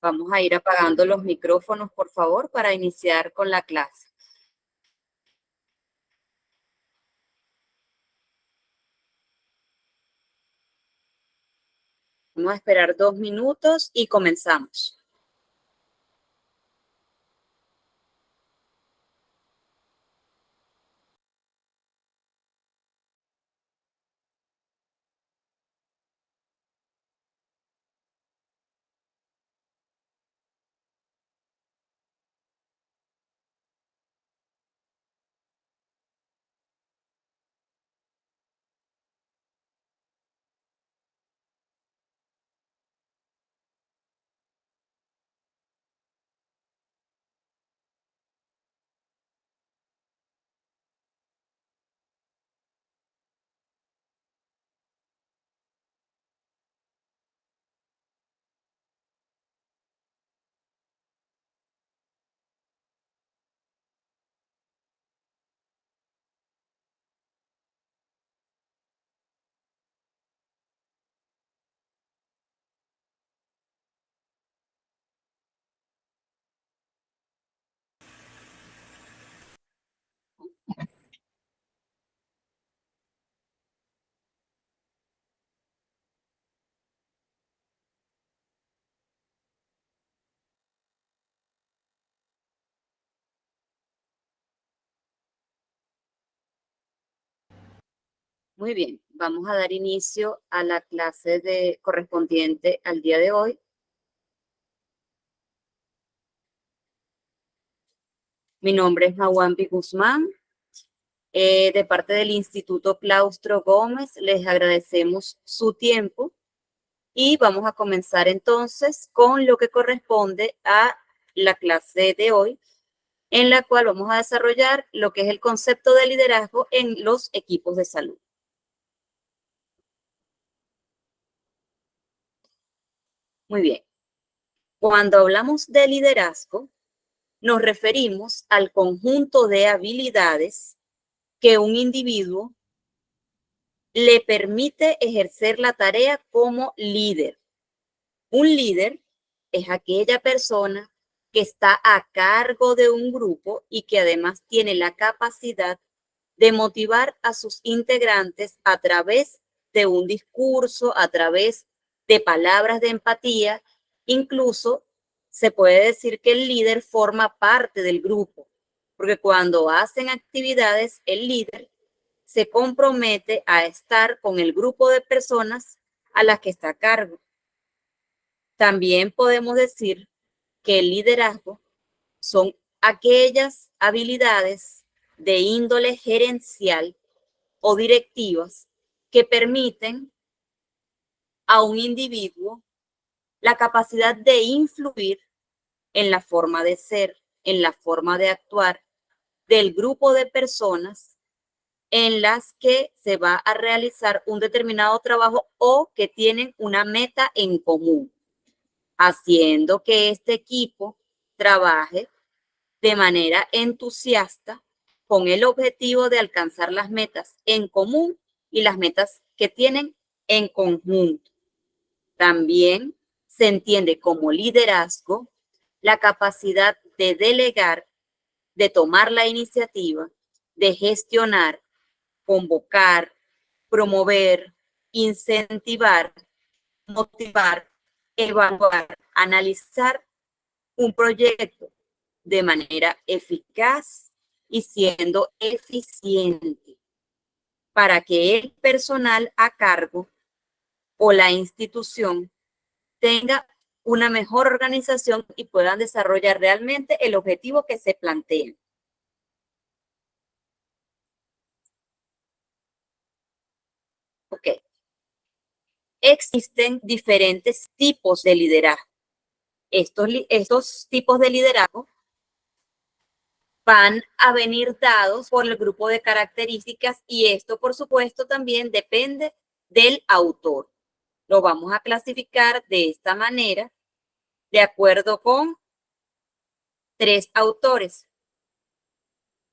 Vamos a ir apagando los micrófonos, por favor, para iniciar con la clase. Vamos a esperar 2 minutos y comenzamos. Muy bien, vamos a dar inicio a la clase correspondiente al día de hoy. Mi nombre es Mawambi Guzmán. De parte del Instituto Claustro Gómez, les agradecemos su tiempo y vamos a comenzar entonces con lo que corresponde a la clase de hoy, en la cual vamos a desarrollar lo que es el concepto de liderazgo en los equipos de salud. Muy bien. Cuando hablamos de liderazgo, nos referimos al conjunto de habilidades que un individuo le permite ejercer la tarea como líder. Un líder es aquella persona que está a cargo de un grupo y que además tiene la capacidad de motivar a sus integrantes a través de un discurso, a través de palabras de empatía. Incluso se puede decir que el líder forma parte del grupo, porque cuando hacen actividades, el líder se compromete a estar con el grupo de personas a las que está a cargo. También podemos decir que el liderazgo son aquellas habilidades de índole gerencial o directivas que permiten a un individuo la capacidad de influir en la forma de ser, en la forma de actuar del grupo de personas en las que se va a realizar un determinado trabajo o que tienen una meta en común, haciendo que este equipo trabaje de manera entusiasta con el objetivo de alcanzar las metas en común y las metas que tienen en conjunto. También se entiende como liderazgo la capacidad de delegar, de tomar la iniciativa, de gestionar, convocar, promover, incentivar, motivar, evaluar, analizar un proyecto de manera eficaz y siendo eficiente para que el personal a cargo o la institución tenga una mejor organización y puedan desarrollar realmente el objetivo que se plantea. Ok. Existen diferentes tipos de liderazgo. Estos tipos de liderazgo van a venir dados por el grupo de características y esto, por supuesto, también depende del autor. Lo vamos a clasificar de esta manera, de acuerdo con 3 autores.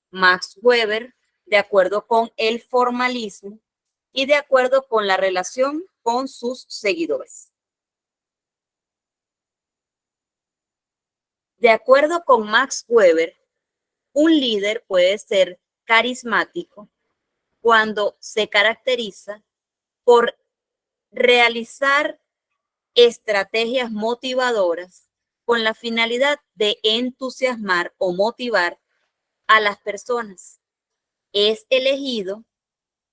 Max Weber, de acuerdo con el formalismo y de acuerdo con la relación con sus seguidores. De acuerdo con Max Weber, un líder puede ser carismático cuando se caracteriza por realizar estrategias motivadoras con la finalidad de entusiasmar o motivar a las personas. Es elegido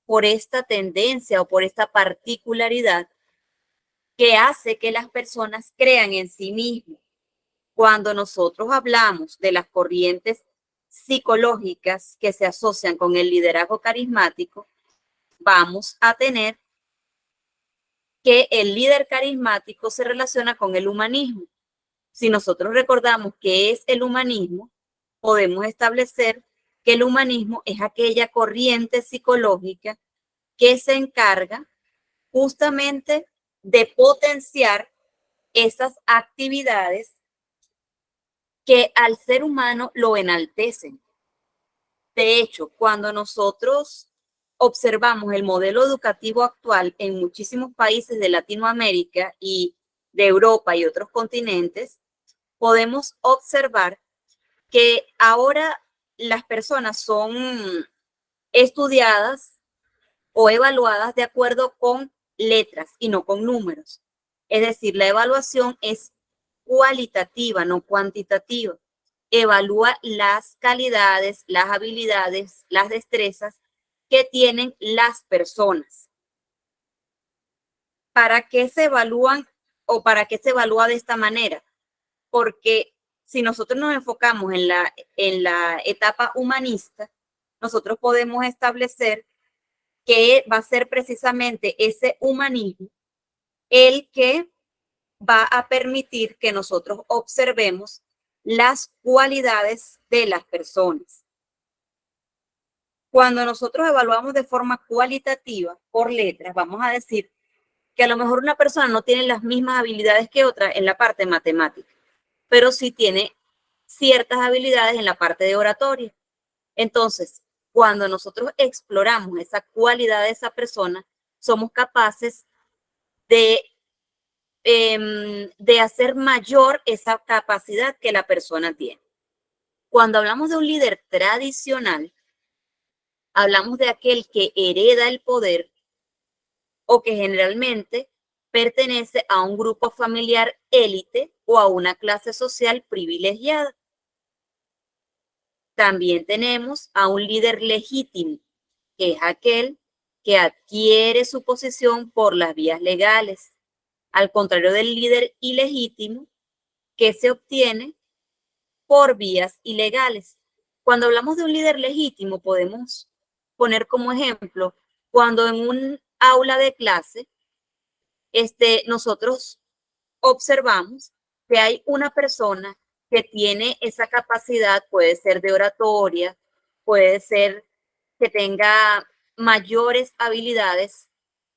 por esta tendencia o por esta particularidad que hace que las personas crean en sí mismos. Cuando nosotros hablamos de las corrientes psicológicas que se asocian con el liderazgo carismático, vamos a tener que el líder carismático se relaciona con el humanismo. Si nosotros recordamos qué es el humanismo, podemos establecer que el humanismo es aquella corriente psicológica que se encarga justamente de potenciar esas actividades que al ser humano lo enaltecen. De hecho, cuando nosotros observamos el modelo educativo actual en muchísimos países de Latinoamérica y de Europa y otros continentes, podemos observar que ahora las personas son estudiadas o evaluadas de acuerdo con letras y no con números. Es decir, la evaluación es cualitativa, no cuantitativa. Evalúa las calidades, las habilidades, las destrezas que tienen las personas. ¿Para qué se evalúan o para qué se evalúa de esta manera? Porque si nosotros nos enfocamos en la etapa humanista, nosotros podemos establecer que va a ser precisamente ese humanismo el que va a permitir que nosotros observemos las cualidades de las personas. Cuando nosotros evaluamos de forma cualitativa por letras, vamos a decir que a lo mejor una persona no tiene las mismas habilidades que otra en la parte matemática, pero sí tiene ciertas habilidades en la parte de oratoria. Entonces, cuando nosotros exploramos esa cualidad de esa persona, somos capaces de hacer mayor esa capacidad que la persona tiene. Cuando hablamos de un líder tradicional, hablamos de aquel que hereda el poder o que generalmente pertenece a un grupo familiar élite o a una clase social privilegiada. También tenemos a un líder legítimo, que es aquel que adquiere su posición por las vías legales, al contrario del líder ilegítimo, que se obtiene por vías ilegales. Cuando hablamos de un líder legítimo, podemos poner como ejemplo cuando en un aula de clase nosotros observamos que hay una persona que tiene esa capacidad, puede ser de oratoria, puede ser que tenga mayores habilidades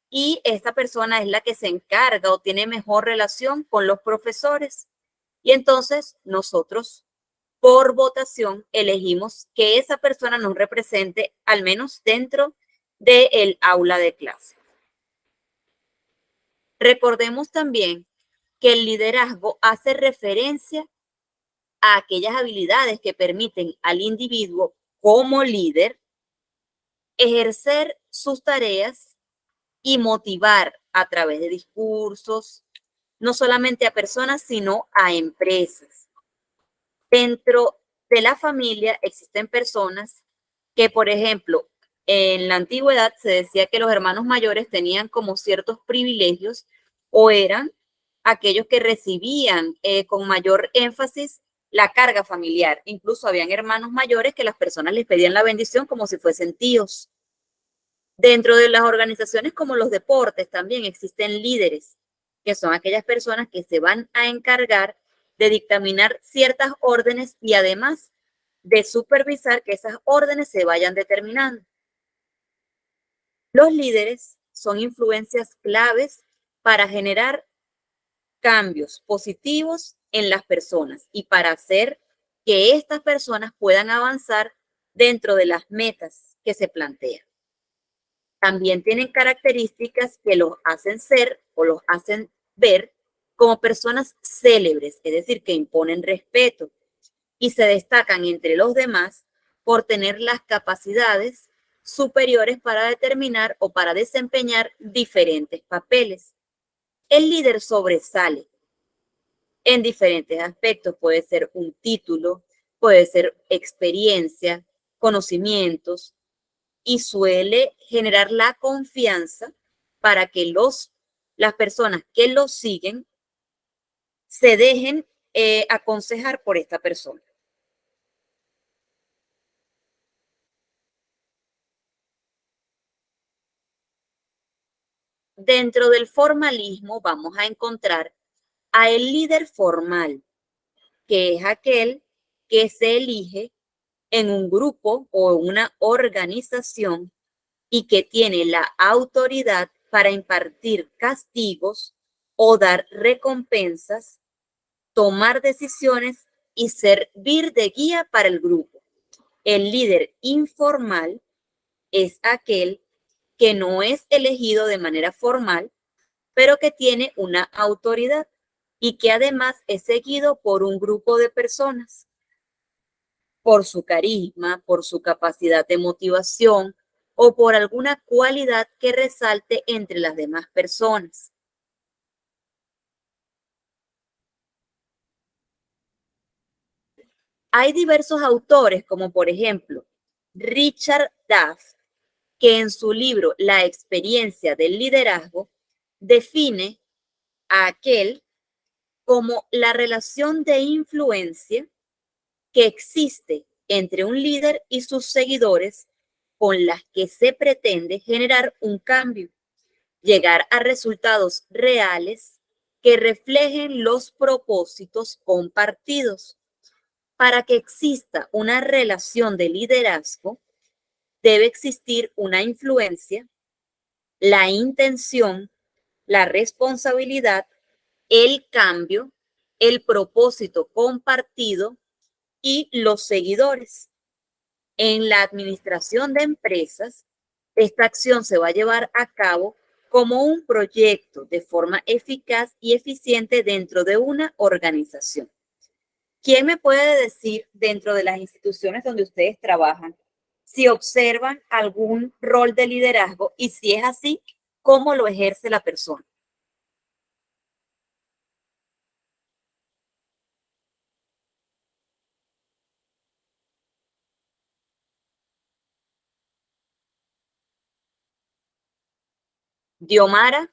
y esta persona es la que se encarga o tiene mejor relación con los profesores. Y entonces nosotros, por votación, elegimos que esa persona nos represente al menos dentro del aula de clase. Recordemos también que el liderazgo hace referencia a aquellas habilidades que permiten al individuo como líder ejercer sus tareas y motivar a través de discursos, no solamente a personas, sino a empresas. Dentro de la familia existen personas que, por ejemplo, en la antigüedad se decía que los hermanos mayores tenían como ciertos privilegios o eran aquellos que recibían con mayor énfasis la carga familiar. Incluso habían hermanos mayores que las personas les pedían la bendición como si fuesen tíos. Dentro de las organizaciones como los deportes también existen líderes, que son aquellas personas que se van a encargar de dictaminar ciertas órdenes y además de supervisar que esas órdenes se vayan determinando. Los líderes son influencias claves para generar cambios positivos en las personas y para hacer que estas personas puedan avanzar dentro de las metas que se plantean. También tienen características que los hacen ser o los hacen ver como personas célebres, es decir, que imponen respeto y se destacan entre los demás por tener las capacidades superiores para determinar o para desempeñar diferentes papeles. El líder sobresale en diferentes aspectos. Puede ser un título, puede ser experiencia, conocimientos, y suele generar la confianza para que las personas que lo siguen se dejen aconsejar por esta persona. Dentro del formalismo vamos a encontrar a el líder formal, que es aquel que se elige en un grupo o una organización y que tiene la autoridad para impartir castigos o dar recompensas, tomar decisiones y servir de guía para el grupo. El líder informal es aquel que no es elegido de manera formal, pero que tiene una autoridad y que además es seguido por un grupo de personas, por su carisma, por su capacidad de motivación o por alguna cualidad que resalte entre las demás personas. Hay diversos autores, como por ejemplo Richard Duff, que en su libro La experiencia del liderazgo define a aquel como la relación de influencia que existe entre un líder y sus seguidores con las que se pretende generar un cambio, llegar a resultados reales que reflejen los propósitos compartidos. Para que exista una relación de liderazgo, debe existir una influencia, la intención, la responsabilidad, el cambio, el propósito compartido y los seguidores. En la administración de empresas, esta acción se va a llevar a cabo como un proyecto de forma eficaz y eficiente dentro de una organización. ¿Quién me puede decir dentro de las instituciones donde ustedes trabajan si observan algún rol de liderazgo y si es así, cómo lo ejerce la persona? Diomara.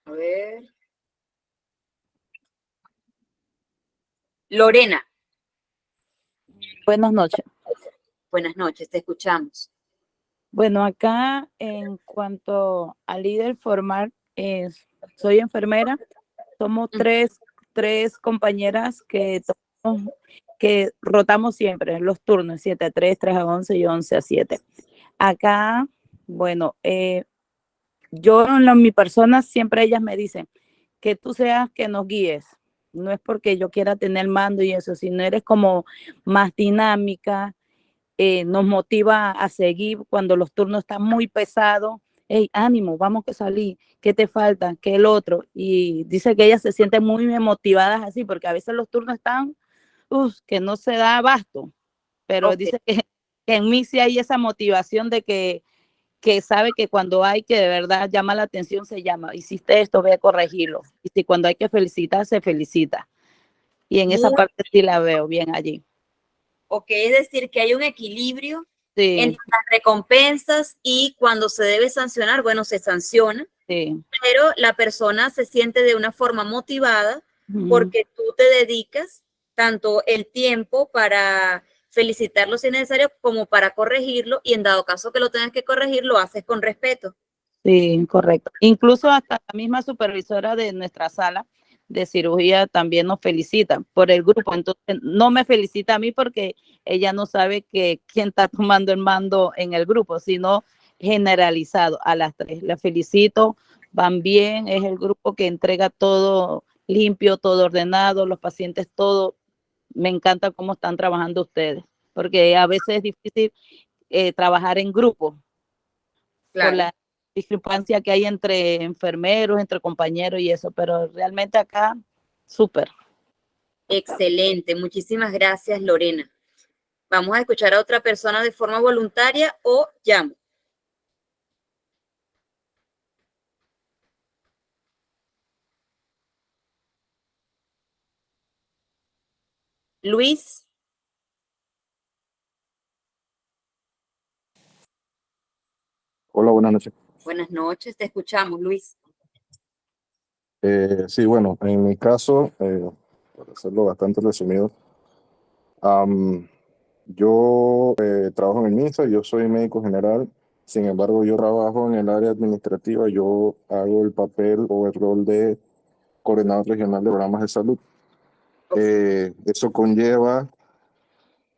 A ver. Lorena. Buenas noches. Buenas noches, te escuchamos. Bueno, acá en cuanto al líder formal, soy enfermera. Somos tres compañeras que rotamos siempre los turnos, 7 a 3, 3 a 11 y 11 a 7. Acá, bueno, yo mi persona, siempre ellas me dicen que tú seas que nos guíes. No es porque yo quiera tener mando y eso, sino eres como más dinámica, nos motiva a seguir cuando los turnos están muy pesados. Hey, ánimo, vamos que salir, ¿qué te falta? ¿Qué el otro? Y dice que ellas se sienten muy motivadas así, porque a veces los turnos están, que no se da abasto, pero Okay. dice que en mí sí hay esa motivación de que sabe que cuando hay que de verdad llama la atención, se llama, hiciste esto, ve a corregirlo. Y si cuando hay que felicitar, se felicita. Y en esa parte sí la veo bien allí. Ok, es decir, que hay un equilibrio Sí, entre las recompensas y cuando se debe sancionar, bueno, se sanciona, sí. pero la persona se siente de una forma motivada porque tú te dedicas tanto el tiempo para felicitarlo si es necesario como para corregirlo y en dado caso que lo tengas que corregir, lo haces con respeto. Sí, correcto. Incluso hasta la misma supervisora de nuestra sala de cirugía también nos felicita por el grupo. Entonces, no me felicita a mí porque ella no sabe que quién está tomando el mando en el grupo, sino generalizado a las tres. La felicito, van bien, es el grupo que entrega todo limpio, todo ordenado, los pacientes todo me encanta cómo están trabajando ustedes, porque a veces es difícil trabajar en grupo por Claro. la discrepancia que hay entre enfermeros, entre compañeros y eso, pero realmente acá, súper. Excelente. Muchísimas gracias, Lorena. Vamos a escuchar a otra persona de forma voluntaria o llamo. Luis. Hola, buenas noches. Buenas noches, te escuchamos, Luis. Sí, bueno, en mi caso, para hacerlo bastante resumido, yo trabajo en el MINSA, yo soy médico general. Sin embargo, yo trabajo en el área administrativa, yo hago el papel o el rol de coordinador regional de programas de salud. Eso conlleva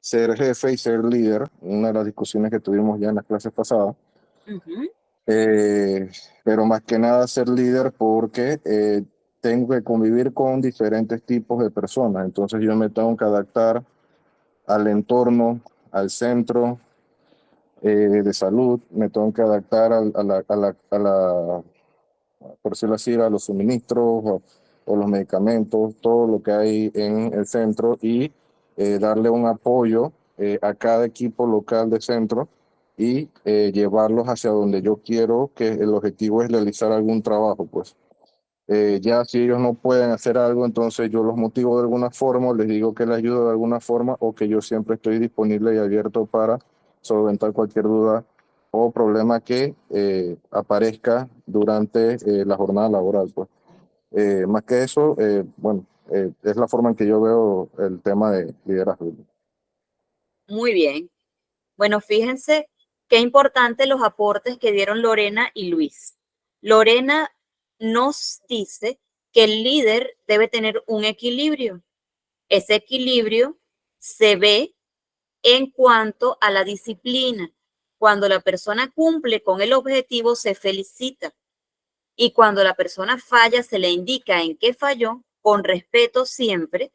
ser jefe y ser líder, una de las discusiones que tuvimos ya en las clases pasadas. Uh-huh. Pero más que nada ser líder porque tengo que convivir con diferentes tipos de personas, entonces yo me tengo que adaptar al entorno, al centro de salud, me tengo que adaptar por decirlo así, a los suministros o los medicamentos, todo lo que hay en el centro y darle un apoyo a cada equipo local de centro y llevarlos hacia donde yo quiero, que el objetivo es realizar algún trabajo, pues. Ya si ellos no pueden hacer algo, entonces yo los motivo de alguna forma, les digo que les ayudo de alguna forma o que yo siempre estoy disponible y abierto para solventar cualquier duda o problema que aparezca durante la jornada laboral, pues. Más que eso, bueno, es la forma en que yo veo el tema de liderazgo. Muy bien. Bueno, fíjense qué importante los aportes que dieron Lorena y Luis. Lorena nos dice que el líder debe tener un equilibrio. Ese equilibrio se ve en cuanto a la disciplina. Cuando la persona cumple con el objetivo, se felicita. Y cuando la persona falla, se le indica en qué falló, con respeto siempre,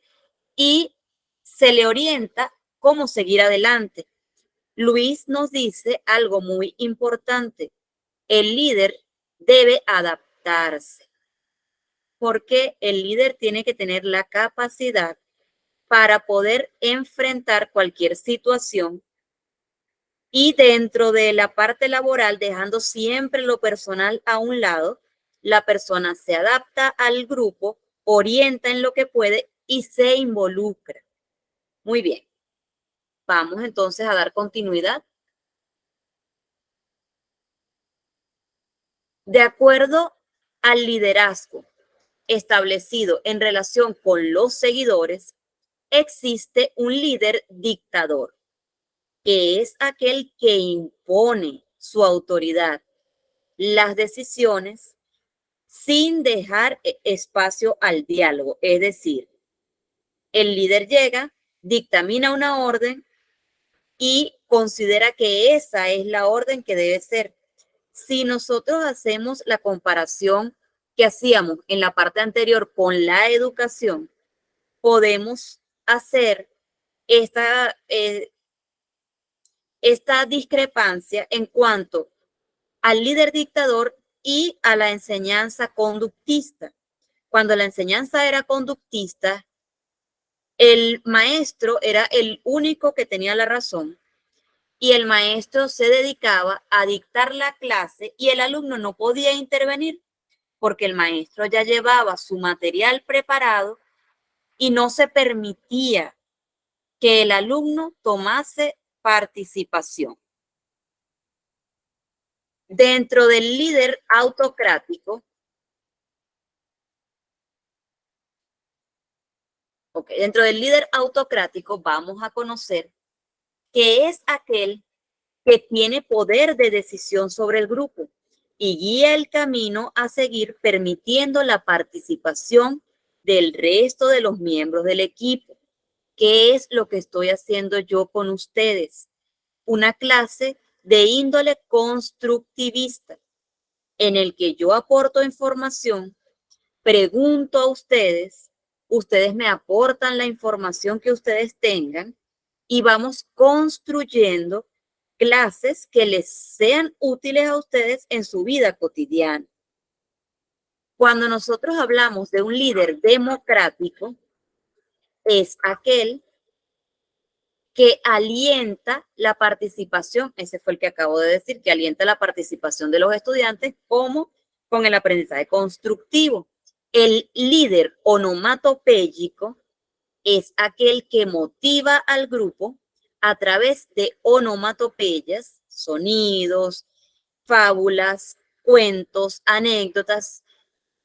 y se le orienta cómo seguir adelante. Luis nos dice algo muy importante. El líder debe adaptarse, porque el líder tiene que tener la capacidad para poder enfrentar cualquier situación y dentro de la parte laboral, dejando siempre lo personal a un lado, la persona se adapta al grupo, orienta en lo que puede y se involucra. Muy bien. Vamos entonces a dar continuidad. De acuerdo al liderazgo establecido en relación con los seguidores, existe un líder dictador, que es aquel que impone su autoridad, las decisiones, sin dejar espacio al diálogo. Es decir, el líder llega, dictamina una orden y considera que esa es la orden que debe ser. Si nosotros hacemos la comparación que hacíamos en la parte anterior con la educación, podemos hacer esta discrepancia en cuanto al líder dictador y a la enseñanza conductista. Cuando la enseñanza era conductista, el maestro era el único que tenía la razón y el maestro se dedicaba a dictar la clase y el alumno no podía intervenir porque el maestro ya llevaba su material preparado y no se permitía que el alumno tomase participación. Dentro del líder autocrático, dentro del líder autocrático vamos a conocer que es aquel que tiene poder de decisión sobre el grupo y guía el camino a seguir permitiendo la participación del resto de los miembros del equipo. ¿Qué es lo que estoy haciendo yo con ustedes? Una clase de índole constructivista en el que yo aporto información, pregunto a ustedes ustedes me aportan la información que ustedes tengan y vamos construyendo clases que les sean útiles a ustedes en su vida cotidiana. Cuando nosotros hablamos de un líder democrático, es aquel que alienta la participación, ese fue el que acabo de decir, que alienta la participación de los estudiantes como con el aprendizaje constructivo. El líder onomatopéyico es aquel que motiva al grupo a través de onomatopeyas, sonidos, fábulas, cuentos, anécdotas,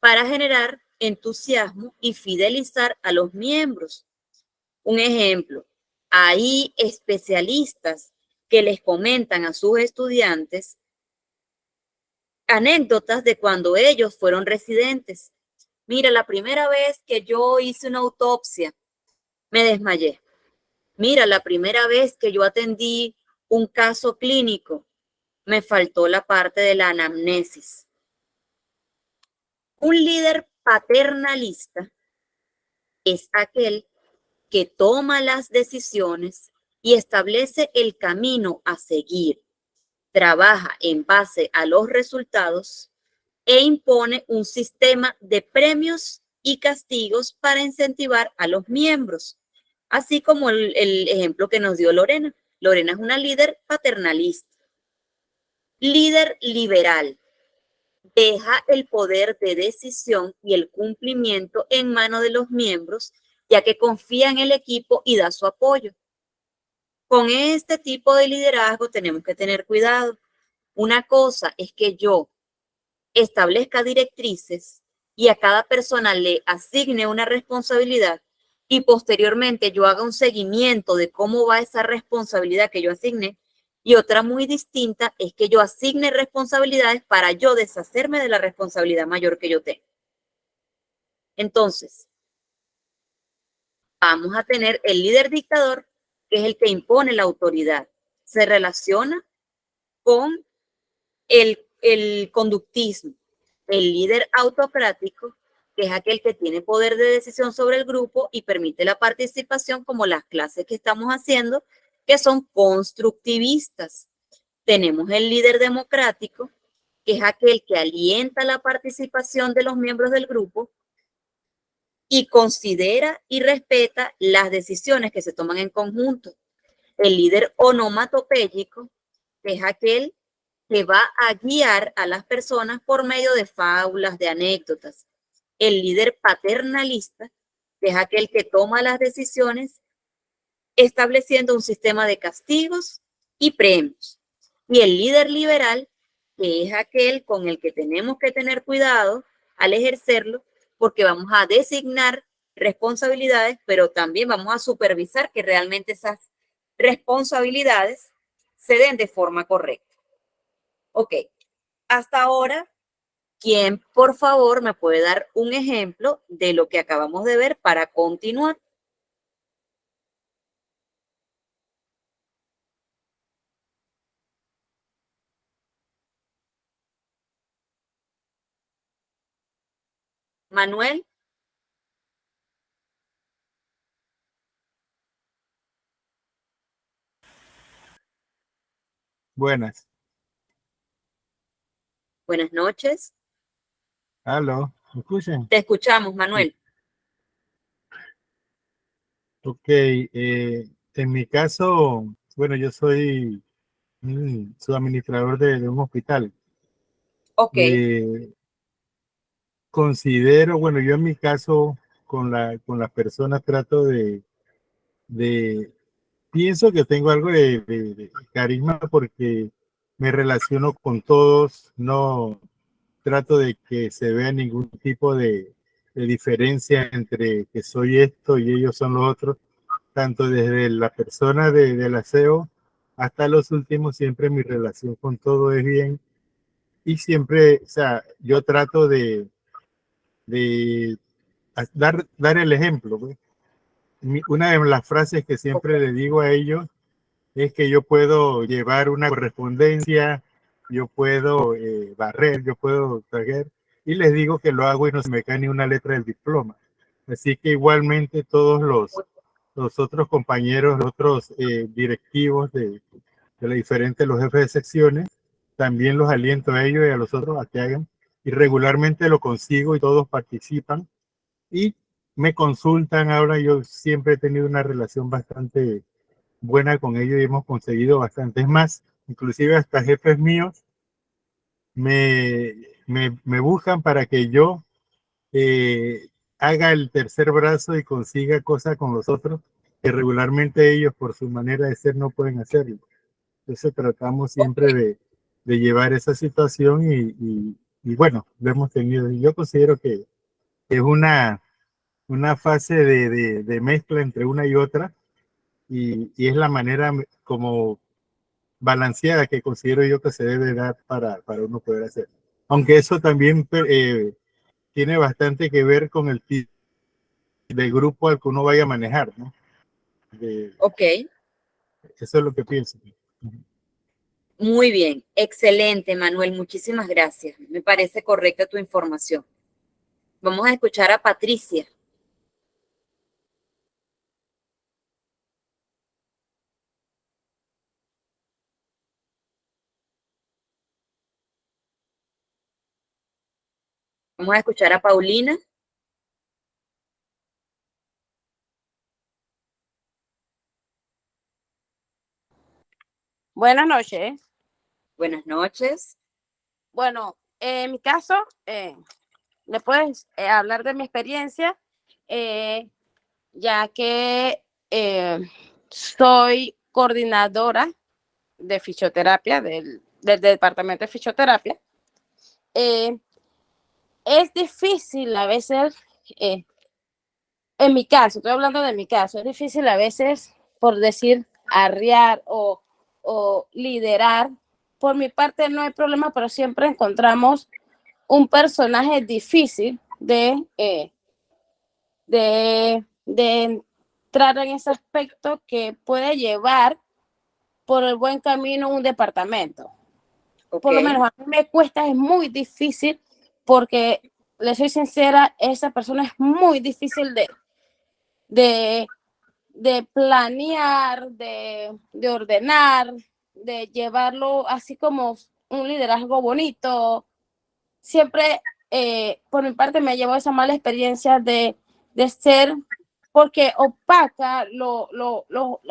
para generar entusiasmo y fidelizar a los miembros. Un ejemplo, hay especialistas que les comentan a sus estudiantes anécdotas de cuando ellos fueron residentes. Mira, la primera vez que yo hice una autopsia, me desmayé. Mira, la primera vez que yo atendí un caso clínico, me faltó la parte de la anamnesis. Un líder paternalista es aquel que toma las decisiones y establece el camino a seguir, trabaja en base a los resultados e impone un sistema de premios y castigos para incentivar a los miembros, así como el ejemplo que nos dio Lorena. Lorena es una líder paternalista. Líder liberal. Deja el poder de decisión y el cumplimiento en manos de los miembros, ya que confía en el equipo y da su apoyo. Con este tipo de liderazgo tenemos que tener cuidado. Una cosa es que yo establezca directrices y a cada persona le asigne una responsabilidad y posteriormente yo haga un seguimiento de cómo va esa responsabilidad que yo asigné. Y otra muy distinta es que yo asigne responsabilidades para yo deshacerme de la responsabilidad mayor que yo tengo. Entonces, vamos a tener el líder dictador, que es el que impone la autoridad. Se relaciona con el conductismo. El líder autocrático, que es aquel que tiene poder de decisión sobre el grupo y permite la participación, como las clases que estamos haciendo, que son constructivistas. Tenemos el líder democrático, que es aquel que alienta la participación de los miembros del grupo y considera y respeta las decisiones que se toman en conjunto. El líder onomatopéyico, que es aquel que va a guiar a las personas por medio de fábulas, de anécdotas. El líder paternalista, que es aquel que toma las decisiones estableciendo un sistema de castigos y premios. Y el líder liberal, que es aquel con el que tenemos que tener cuidado al ejercerlo, porque vamos a designar responsabilidades, pero también vamos a supervisar que realmente esas responsabilidades se den de forma correcta. Ok, hasta ahora, ¿quién por favor me puede dar un ejemplo de lo que acabamos de ver para continuar? Manuel, Buenas. buenas noches. Aló, ¿me escuchan? Te escuchamos, Manuel. Ok, en mi caso, bueno, yo soy subadministrador de un hospital. Ok, Considero, bueno, yo en mi caso con las personas trato pienso que tengo algo de carisma porque me relaciono con todos, no trato de que se vea ningún tipo de diferencia entre que soy esto y ellos son los otros, tanto desde la persona del aseo hasta los últimos, siempre mi relación con todo es bien y siempre, o sea, yo trato de dar el ejemplo, pues. Una de las frases que siempre le digo a ellos es que yo puedo llevar una correspondencia, yo puedo barrer, yo puedo traer, y les digo que lo hago y no se me cae ni una letra del diploma. Así que igualmente todos los otros compañeros, los otros directivos de los diferentes, los jefes de secciones, también los aliento a ellos y a los otros a que hagan, y regularmente lo consigo y todos participan y me consultan. Ahora yo siempre he tenido una relación bastante buena con ellos y hemos conseguido bastante. Es más, inclusive hasta jefes míos me buscan para que yo haga el tercer brazo y consiga cosas con los otros que regularmente ellos por su manera de ser no pueden hacerlo. Entonces tratamos siempre de llevar esa situación y bueno, lo hemos tenido. Y yo considero que es una fase de mezcla entre una y otra y es la manera como balanceada que considero yo que se debe dar para uno poder hacer. Aunque eso también tiene bastante que ver con el tipo de grupo al que uno vaya a manejar, ¿no? Ok, Eso es lo que pienso. muy bien, excelente, Manuel, muchísimas gracias. Me parece correcta tu información. Vamos a escuchar a Patricia. Vamos a escuchar a Paulina. Buenas noches. Buenas noches. Bueno, en mi caso, ¿le puedes hablar de mi experiencia? Ya que soy coordinadora de fisioterapia del departamento de fisioterapia. Es difícil a veces, en mi caso, estoy hablando de mi caso, es difícil a veces, por decir, arriar o liderar. Por mi parte no hay problema, pero siempre encontramos un personaje difícil de entrar en ese aspecto que puede llevar por el buen camino un departamento. Okay. Por lo menos a mí me cuesta, es muy difícil porque, le soy sincera, esa persona es muy difícil de planear, de ordenar, de llevarlo así como un liderazgo bonito. Siempre, por mi parte, me llevó esa mala experiencia de ser, porque opaca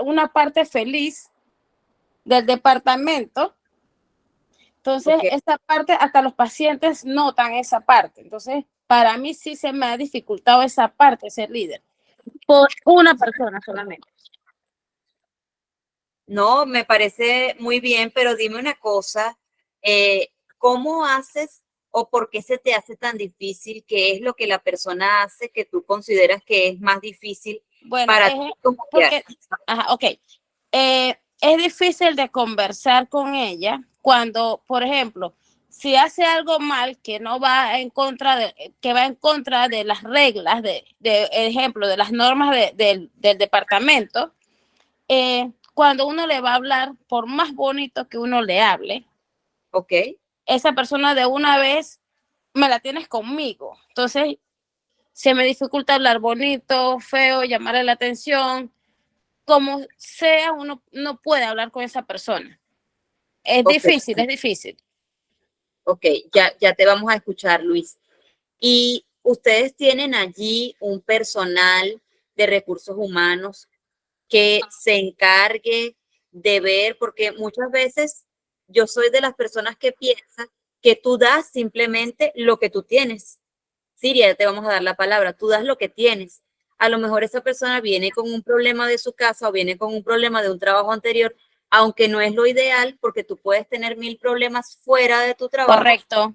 una parte feliz del departamento. Entonces, Okay. esa parte, hasta los pacientes notan esa parte. Entonces, para mí sí se me ha dificultado esa parte, ser líder, por una persona solamente. No, me parece muy bien, pero dime una cosa, ¿cómo haces o por qué se te hace tan difícil? ¿Qué es lo que la persona hace que tú consideras que es más difícil para ti confiar? Ok, es difícil de conversar con ella cuando, por ejemplo, si hace algo mal que no va en contra de las reglas, de ejemplo, de las normas del departamento. Cuando uno le va a hablar, por más bonito que uno le hable, Okay. esa persona de una vez me la tienes conmigo. Entonces, se me dificulta hablar bonito, feo, llamarle la atención. Como sea, uno no puede hablar con esa persona. Es difícil, es difícil. Ok, ya te vamos a escuchar, Luis. Y ustedes tienen allí un personal de recursos humanos que se encargue de ver, porque muchas veces yo soy de las personas que piensan que tú das simplemente lo que tú tienes. Siria, ya te vamos a dar la palabra, tú das lo que tienes. A lo mejor esa persona viene con un problema de su casa o viene con un problema de un trabajo anterior, aunque no es lo ideal, porque tú puedes tener 1000 problemas fuera de tu trabajo. Correcto.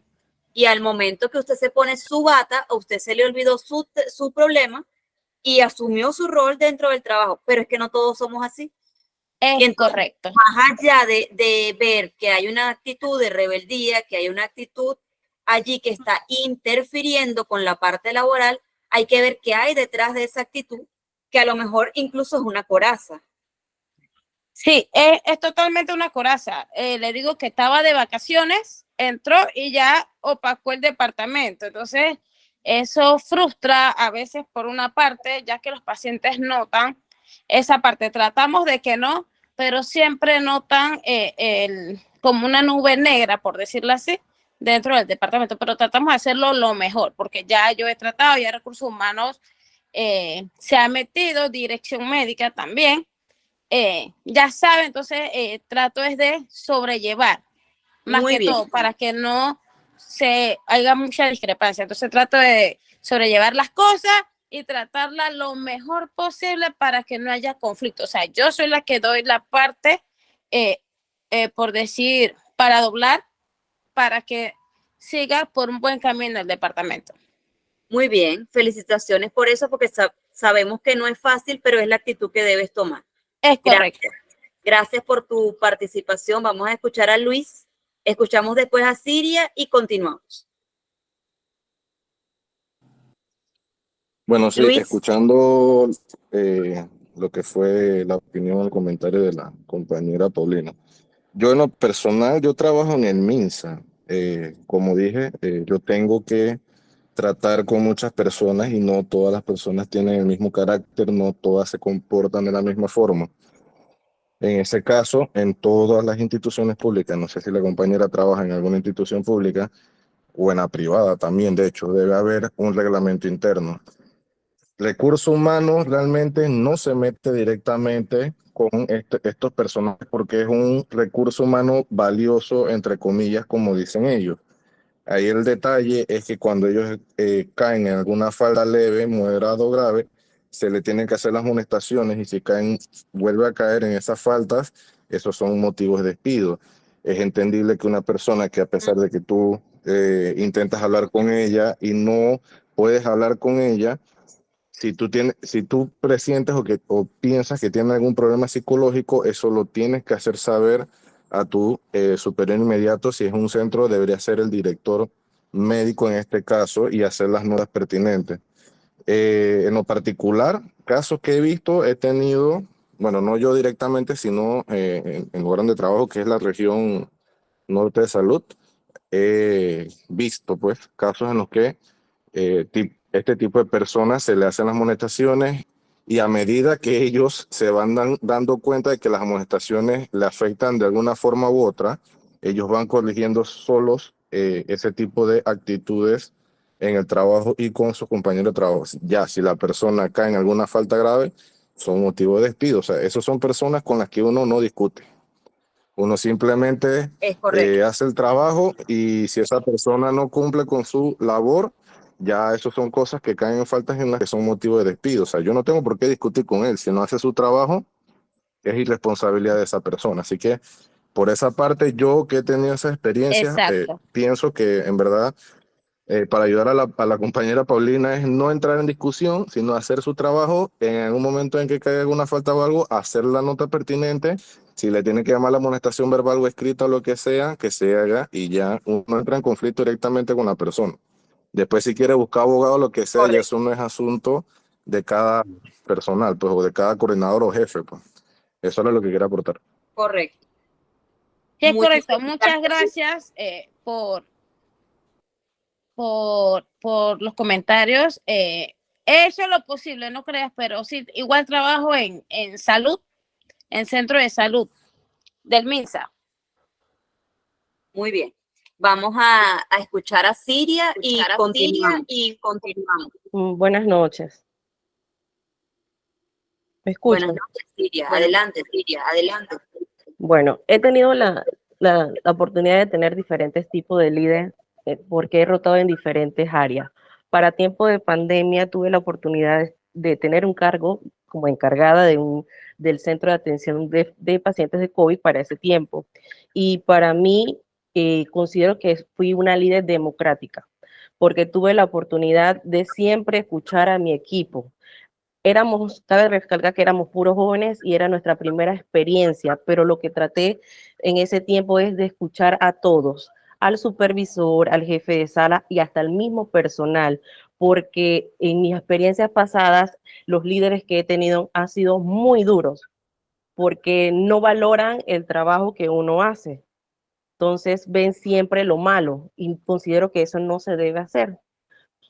Y al momento que usted se pone su bata, a usted se le olvidó su problema y asumió su rol dentro del trabajo, pero es que no todos somos así. Es entonces, correcto. Más allá de ver que hay una actitud de rebeldía, que hay una actitud allí que está interfiriendo con la parte laboral, hay que ver qué hay detrás de esa actitud, que a lo mejor incluso es una coraza. Sí, es totalmente una coraza. Le digo que estaba de vacaciones, entró y ya opacó el departamento. Entonces, Eso frustra a veces por una parte, ya que los pacientes notan esa parte. Tratamos de que no, pero siempre notan como una nube negra, por decirlo así, dentro del departamento, pero tratamos de hacerlo lo mejor, porque ya yo he tratado, ya Recursos Humanos se ha metido, Dirección Médica también, ya sabe, entonces trato es de sobrellevar, más Muy que bien. todo, para que no se haya mucha discrepancia. Entonces trato de sobrellevar las cosas y tratarla lo mejor posible para que no haya conflicto. O sea, yo soy la que doy la parte, por decir, para doblar, para que siga por un buen camino el departamento. Muy bien, felicitaciones por eso, porque sabemos que no es fácil, pero es la actitud que debes tomar. Es correcto. Gracias por tu participación. Vamos a escuchar a Luis, escuchamos después a Siria y continuamos. Bueno, sí, Luis. escuchando lo que fue la opinión, el comentario de la compañera Paulina. Yo en lo personal, yo trabajo en el MINSA. Como dije, yo tengo que tratar con muchas personas y no todas las personas tienen el mismo carácter, no todas se comportan de la misma forma. En ese caso, en todas las instituciones públicas, no sé si la compañera trabaja en alguna institución pública o en la privada también, de hecho, debe haber un reglamento interno. Recursos humanos realmente no se mete directamente con estos personajes porque es un recurso humano valioso, entre comillas, como dicen ellos. Ahí el detalle es que cuando ellos caen en alguna falta leve, moderado o grave, se le tienen que hacer las amonestaciones y si caen, vuelve a caer en esas faltas, esos son motivos de despido. Es entendible que una persona que a pesar de que tú intentas hablar con ella y no puedes hablar con ella, si tú presientes o piensas que tiene algún problema psicológico, eso lo tienes que hacer saber a tu superior inmediato. Si es un centro, debería ser el director médico en este caso y hacer las notas pertinentes. En lo particular, casos que he visto, he tenido, bueno, no yo directamente, sino en lugar de trabajo, que es la región norte de salud, he visto pues casos en los que este tipo de personas se le hacen las amonestaciones y a medida que ellos se van dando cuenta de que las amonestaciones le afectan de alguna forma u otra, ellos van corrigiendo solos ese tipo de actitudes en el trabajo y con sus compañeros de trabajo. Ya si la persona cae en alguna falta grave, son motivo de despido. O sea, esas son personas con las que uno no discute. Uno simplemente Es correcto. hace el trabajo y si esa persona no cumple con su labor, ya eso son cosas que caen en faltas en las que son motivo de despido. O sea, yo no tengo por qué discutir con él. Si no hace su trabajo, es irresponsabilidad de esa persona. Así que por esa parte, yo que he tenido esa experiencia, Exacto. pienso que en verdad para ayudar a la compañera Paulina es no entrar en discusión, sino hacer su trabajo. En algún momento en que caiga alguna falta o algo, hacer la nota pertinente. Si le tiene que llamar la amonestación verbal o escrita o lo que sea, que se haga y ya uno entra en conflicto directamente con la persona. Después, si quiere buscar abogado o lo que sea, ya Correcto. eso no es asunto de cada personal, pues, o de cada coordinador o jefe, pues. Eso era lo que quería aportar. Correcto. Sí, es correcto. Muchísimas Muchas gracias por los comentarios. He hecho lo posible, no creas, pero sí, igual trabajo en salud, en centro de salud del MINSA. Muy bien. Vamos a escuchar a Siria y continuamos. Buenas noches. ¿Me escuchan? Buenas noches, Siria. Adelante, Siria, adelante. Bueno, he tenido la oportunidad de tener diferentes tipos de líderes porque he rotado en diferentes áreas. Para tiempo de pandemia tuve la oportunidad de tener un cargo como encargada del centro de atención de pacientes de COVID para ese tiempo. Y para mí, considero que fui una líder democrática porque tuve la oportunidad de siempre escuchar a mi equipo. Cabe recalcar que éramos puros jóvenes y era nuestra primera experiencia, pero lo que traté en ese tiempo es de escuchar a todos, al supervisor, al jefe de sala y hasta el mismo personal, porque en mis experiencias pasadas los líderes que he tenido han sido muy duros, porque no valoran el trabajo que uno hace. Entonces ven siempre lo malo y considero que eso no se debe hacer.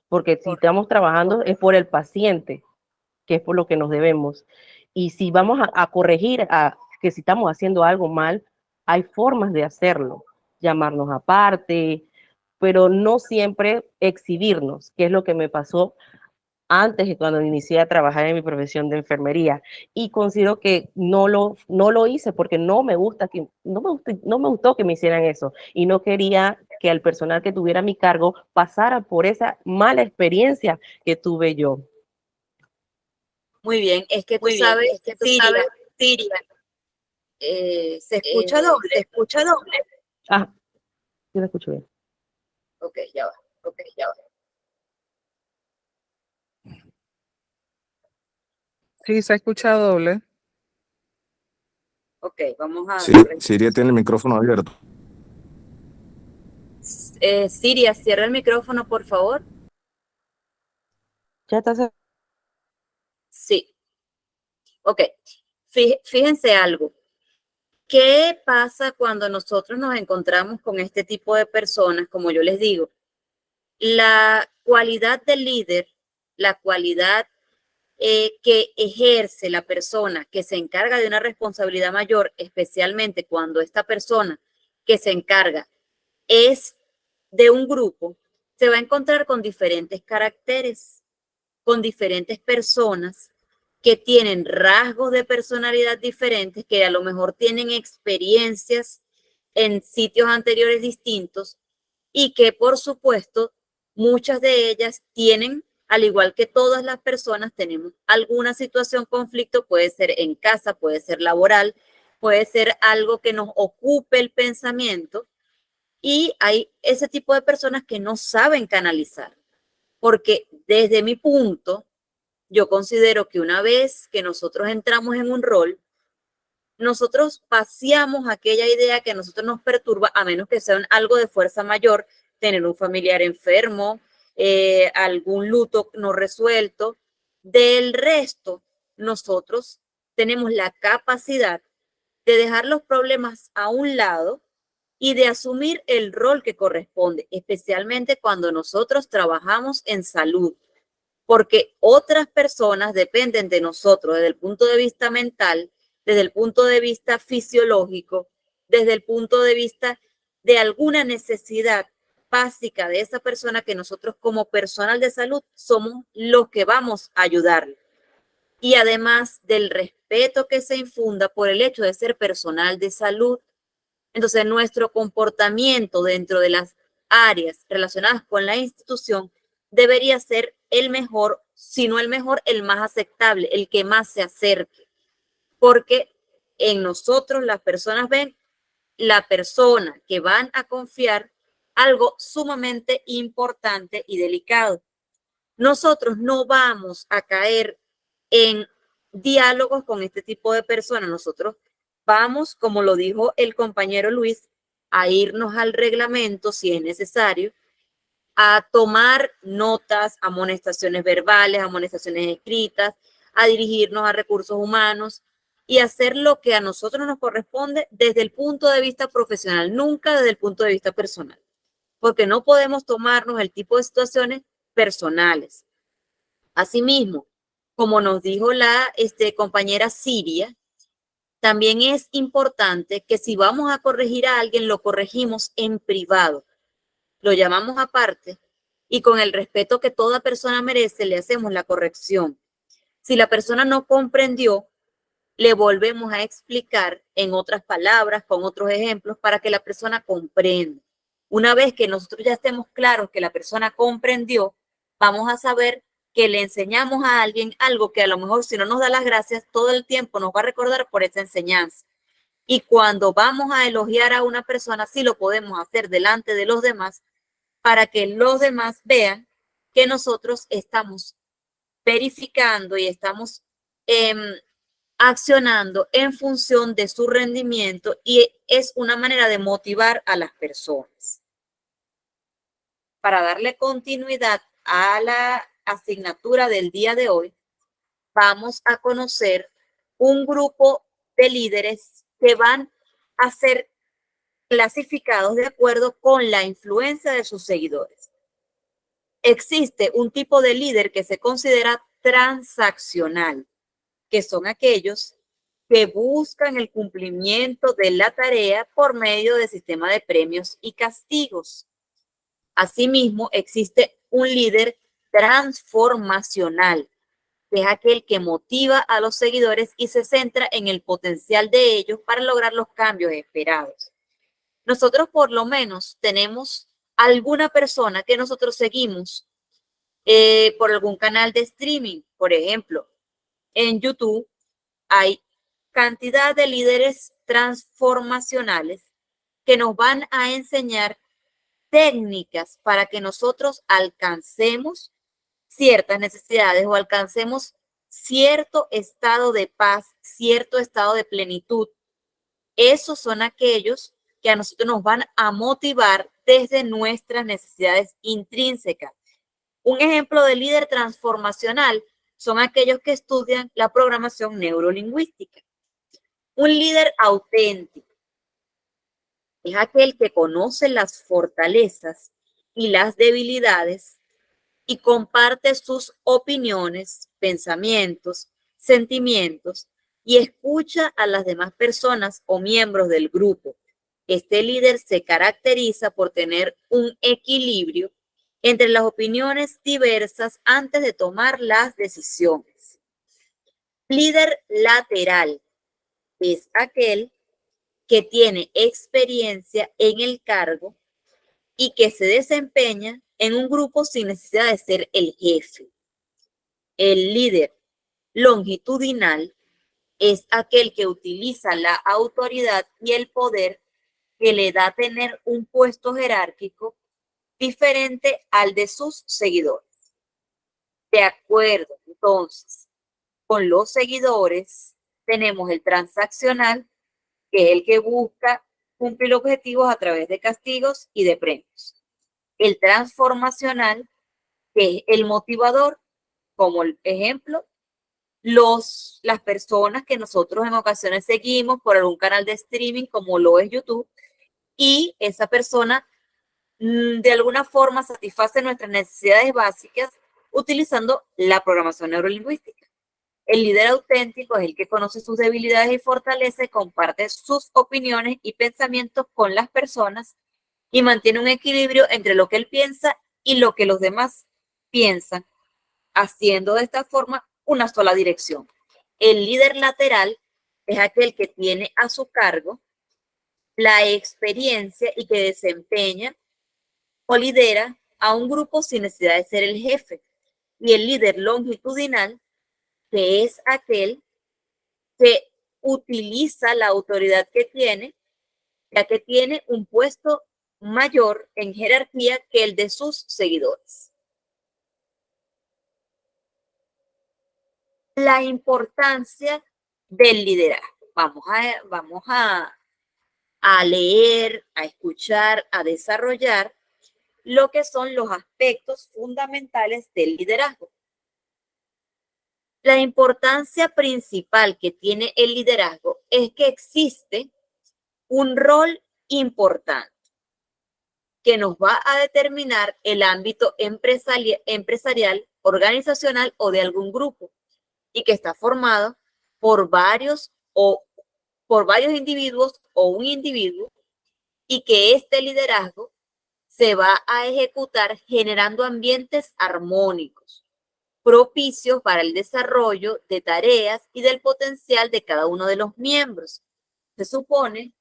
porque si estamos trabajando es por el paciente, que es por lo que nos debemos. Y si vamos a corregir, que si estamos haciendo algo mal, hay formas de hacerlo, llamarnos aparte, pero no siempre exhibirnos, que es lo que me pasó antes de cuando inicié a trabajar en mi profesión de enfermería. Y considero que no lo hice porque no me gustó que me hicieran eso. Y no quería que al personal que tuviera a mi cargo pasara por esa mala experiencia que tuve yo. Muy bien, es que tú Muy bien, sabes, es que tú Siria, sabes, Siria, se escucha doble. se escucha doble. Ah, yo la escucho bien. Ok, ya va. Ok, ya va. Sí, se escucha doble. Ok, vamos a... Sí, Siria tiene el micrófono abierto. Siria, cierra el micrófono, por favor. Ya está. Sí. Ok. Fíjense algo. ¿Qué pasa cuando nosotros nos encontramos con este tipo de personas? Como yo les digo, la cualidad del líder, la cualidad que ejerce la persona que se encarga de una responsabilidad mayor, especialmente cuando esta persona que se encarga es de un grupo, se va a encontrar con diferentes caracteres, con diferentes personas que tienen rasgos de personalidad diferentes, que a lo mejor tienen experiencias en sitios anteriores distintos y que por supuesto muchas de ellas tienen, al igual que todas las personas, tenemos alguna situación, conflicto, puede ser en casa, puede ser laboral, puede ser algo que nos ocupe el pensamiento, y hay ese tipo de personas que no saben canalizar, porque desde mi punto, yo considero que una vez que nosotros entramos en un rol, nosotros paseamos aquella idea que a nosotros nos perturba, a menos que sea algo de fuerza mayor, tener un familiar enfermo, algún luto no resuelto. Del resto, nosotros tenemos la capacidad de dejar los problemas a un lado y de asumir el rol que corresponde, especialmente cuando nosotros trabajamos en salud, porque otras personas dependen de nosotros desde el punto de vista mental, desde el punto de vista fisiológico, desde el punto de vista de alguna necesidad básica de esa persona que nosotros como personal de salud somos los que vamos a ayudarle. Y además del respeto que se infunda por el hecho de ser personal de salud, entonces nuestro comportamiento dentro de las áreas relacionadas con la institución debería ser el mejor, si no el mejor, el más aceptable, el que más se acerque, porque en nosotros las personas ven la persona que van a confiar algo sumamente importante y delicado. Nosotros no vamos a caer en diálogos con este tipo de personas. Nosotros vamos, como lo dijo el compañero Luis, a irnos al reglamento si es necesario, a tomar notas, amonestaciones verbales, amonestaciones escritas, a dirigirnos a recursos humanos y hacer lo que a nosotros nos corresponde desde el punto de vista profesional, nunca desde el punto de vista personal, porque no podemos tomarnos el tipo de situaciones personales. Asimismo, como nos dijo la compañera Siria, también es importante que si vamos a corregir a alguien, lo corregimos en privado, lo llamamos aparte y con el respeto que toda persona merece, le hacemos la corrección. Si la persona no comprendió, le volvemos a explicar en otras palabras, con otros ejemplos, para que la persona comprenda. Una vez que nosotros ya estemos claros que la persona comprendió, vamos a saber que le enseñamos a alguien algo que a lo mejor si no nos da las gracias, todo el tiempo nos va a recordar por esa enseñanza. Y cuando vamos a elogiar a una persona, sí lo podemos hacer delante de los demás para que los demás vean que nosotros estamos verificando y estamos accionando en función de su rendimiento y es una manera de motivar a las personas. Para darle continuidad a la asignatura del día de hoy, vamos a conocer un grupo de líderes que van a ser clasificados de acuerdo con la influencia de sus seguidores. existe un tipo de líder que se considera transaccional, que son aquellos que buscan el cumplimiento de la tarea por medio del sistema de premios y castigos. Asimismo, existe un líder transformacional, que es aquel que motiva a los seguidores y se centra en el potencial de ellos para lograr los cambios esperados. Nosotros por lo menos tenemos alguna persona que nosotros seguimos por algún canal de streaming. Por ejemplo, en YouTube hay cantidad de líderes transformacionales que nos van a enseñar técnicas para que nosotros alcancemos ciertas necesidades o alcancemos cierto estado de paz, cierto estado de plenitud. Esos son aquellos que a nosotros nos van a motivar desde nuestras necesidades intrínsecas. Un ejemplo de líder transformacional son aquellos que estudian la programación neurolingüística. Un líder auténtico es aquel que conoce las fortalezas y las debilidades y comparte sus opiniones, pensamientos, sentimientos y escucha a las demás personas o miembros del grupo. Este líder se caracteriza por tener un equilibrio entre las opiniones diversas antes de tomar las decisiones. Líder lateral es aquel que tiene experiencia en el cargo y que se desempeña en un grupo sin necesidad de ser el jefe. El líder longitudinal es aquel que utiliza la autoridad y el poder que le da tener un puesto jerárquico diferente al de sus seguidores. De acuerdo, entonces, con los seguidores, tenemos el transaccional, que es el que busca cumplir objetivos a través de castigos y de premios. El transformacional, que es el motivador, como el ejemplo, las personas que nosotros en ocasiones seguimos por algún canal de streaming, como lo es YouTube, y esa persona de alguna forma satisface nuestras necesidades básicas utilizando la programación neurolingüística. El líder auténtico es el que conoce sus debilidades y fortalezas y comparte sus opiniones y pensamientos con las personas y mantiene un equilibrio entre lo que él piensa y lo que los demás piensan, haciendo de esta forma una sola dirección. El líder lateral es aquel que tiene a su cargo la experiencia y que desempeña o lidera a un grupo sin necesidad de ser el jefe. Y el líder longitudinal, que es aquel que utiliza la autoridad que tiene, ya que tiene un puesto mayor en jerarquía que el de sus seguidores. La importancia del liderazgo. Vamos a leer, a escuchar, a desarrollar lo que son los aspectos fundamentales del liderazgo. La importancia principal que tiene el liderazgo es que existe un rol importante que nos va a determinar el ámbito empresarial, organizacional o de algún grupo y que está formado por varios individuos o un individuo y que este liderazgo se va a ejecutar generando ambientes armónicos, propicios para el desarrollo de tareas y del potencial de cada uno de los miembros. Se supone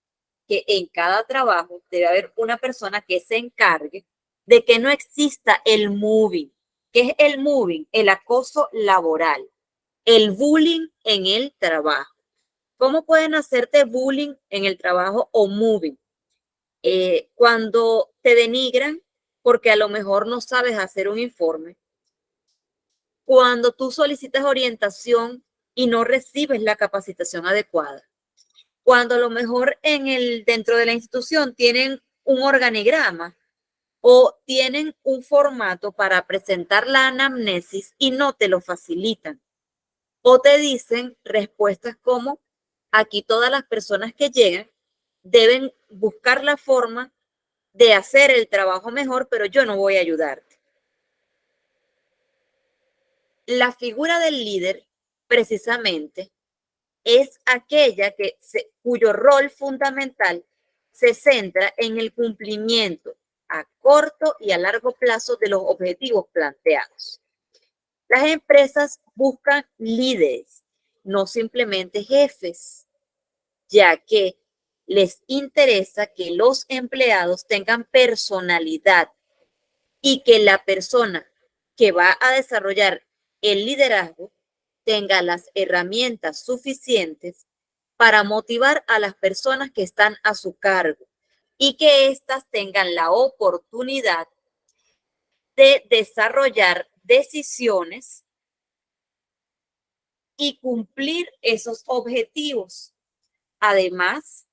que en cada trabajo debe haber una persona que se encargue de que no exista el moving. ¿Qué es el moving? El acoso laboral, el bullying en el trabajo. ¿Cómo pueden hacerte bullying en el trabajo o moving? Cuando te denigran porque a lo mejor no sabes hacer un informe, cuando tú solicitas orientación y no recibes la capacitación adecuada, cuando a lo mejor dentro de la institución tienen un organigrama o tienen un formato para presentar la anamnesis y no te lo facilitan, o te dicen respuestas como: aquí todas las personas que llegan deben buscar la forma de hacer el trabajo mejor, pero yo no voy a ayudarte. La figura del líder, precisamente, es aquella cuyo rol fundamental se centra en el cumplimiento a corto y a largo plazo de los objetivos planteados. Las empresas buscan líderes, no simplemente jefes, ya que les interesa que los empleados tengan personalidad y que la persona que va a desarrollar el liderazgo tenga las herramientas suficientes para motivar a las personas que están a su cargo y que éstas tengan la oportunidad de desarrollar decisiones y cumplir esos objetivos, además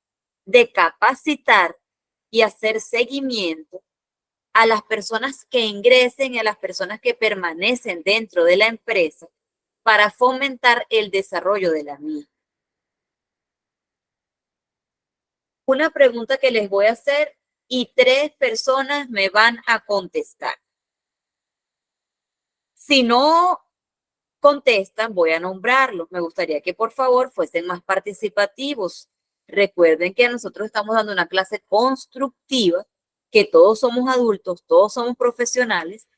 de capacitar y hacer seguimiento a las personas que ingresen y a las personas que permanecen dentro de la empresa para fomentar el desarrollo de la misma. Una pregunta que les voy a hacer y 3 personas me van a contestar. Si no contestan, voy a nombrarlos. Me gustaría que por favor fuesen más participativos. Recuerden que nosotros estamos dando una clase constructiva, que todos somos adultos, todos somos profesionales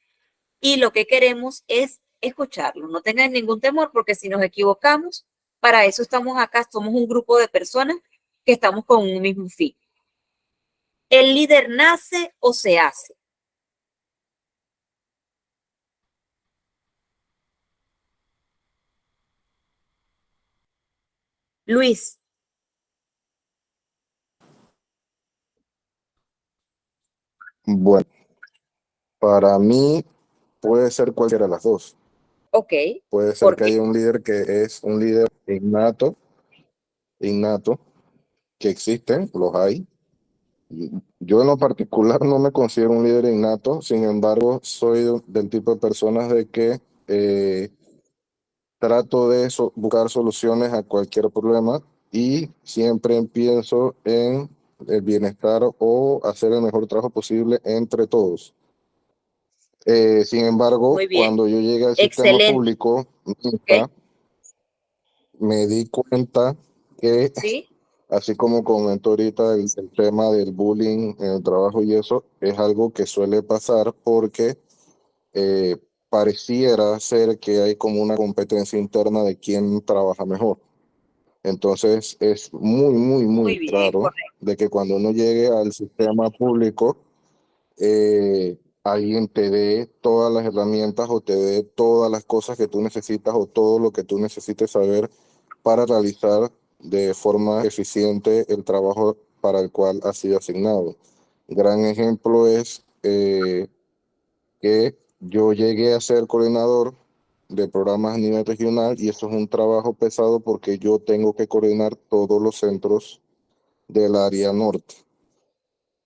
y lo que queremos es escucharlos. No tengan ningún temor porque si nos equivocamos, para eso estamos acá, somos un grupo de personas que estamos con un mismo fin. ¿El líder nace o se hace? Luis. Bueno, para mí puede ser cualquiera de las dos. Ok. Puede ser que haya un líder que es un líder innato, que existen, los hay. Yo en lo particular no me considero un líder innato, sin embargo, soy del tipo de personas de que trato de buscar soluciones a cualquier problema y siempre pienso en el bienestar o hacer el mejor trabajo posible entre todos. Sin embargo, cuando yo llegué al sistema público, me di cuenta que, ¿sí? Así como comentó ahorita el tema del bullying en el trabajo y eso, es algo que suele pasar porque pareciera ser que hay como una competencia interna de quién trabaja mejor. Entonces es muy bien, claro correcto. de que cuando uno llegue al sistema público, alguien te dé todas las herramientas o te dé todas las cosas que tú necesitas o todo lo que tú necesites saber para realizar de forma eficiente el trabajo para el cual has sido asignado. Gran ejemplo es que yo llegué a ser coordinador de programas a nivel regional y eso es un trabajo pesado porque yo tengo que coordinar todos los centros del área norte.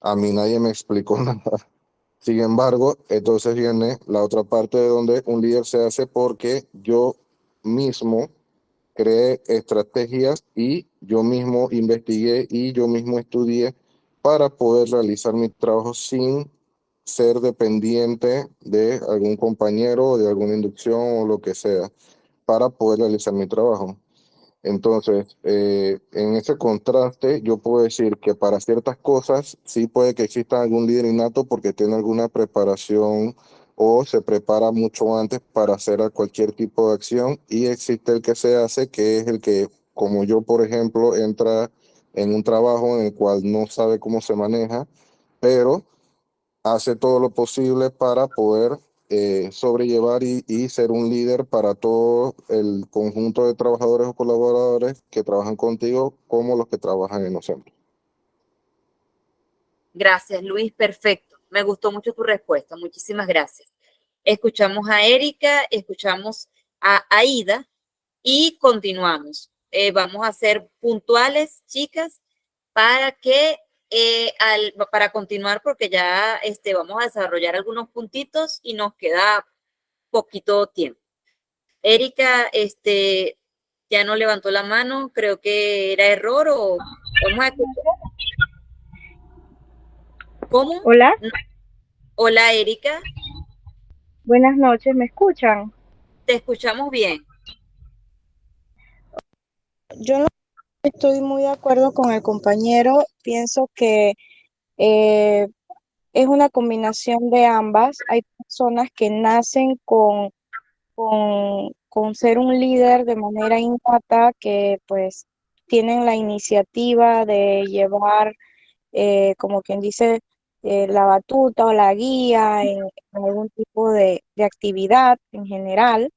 A mí nadie me explicó nada. Sin embargo, entonces viene la otra parte de donde un líder se hace porque yo mismo creé estrategias y yo mismo investigué y yo mismo estudié para poder realizar mi trabajo sin ser dependiente de algún compañero o de alguna inducción o lo que sea para poder realizar mi trabajo. Entonces, en ese contraste, yo puedo decir que para ciertas cosas sí puede que exista algún líder innato porque tiene alguna preparación o se prepara mucho antes para hacer cualquier tipo de acción y existe el que se hace, que es el que, como yo, por ejemplo, entra en un trabajo en el cual no sabe cómo se maneja, pero hace todo lo posible para poder sobrellevar y ser un líder para todo el conjunto de trabajadores o colaboradores que trabajan contigo, como los que trabajan en los centros. Gracias, Luis. Perfecto. Me gustó mucho tu respuesta. Muchísimas gracias. Escuchamos a Erika, escuchamos a Aida y continuamos. Vamos a ser puntuales, chicas, para que para continuar, porque ya vamos a desarrollar algunos puntitos y nos queda poquito tiempo. Erika, ya no levantó la mano, creo que era error o vamos a escuchar. ¿Cómo? Hola. Hola, Erika. Buenas noches, ¿me escuchan? Te escuchamos bien. Yo no estoy muy de acuerdo con el compañero. Pienso que eh, es una combinación de ambas. Hay personas que nacen con ser un líder de manera innata, que pues tienen la iniciativa de llevar, como quien dice, la batuta o la guía en algún tipo de actividad en general.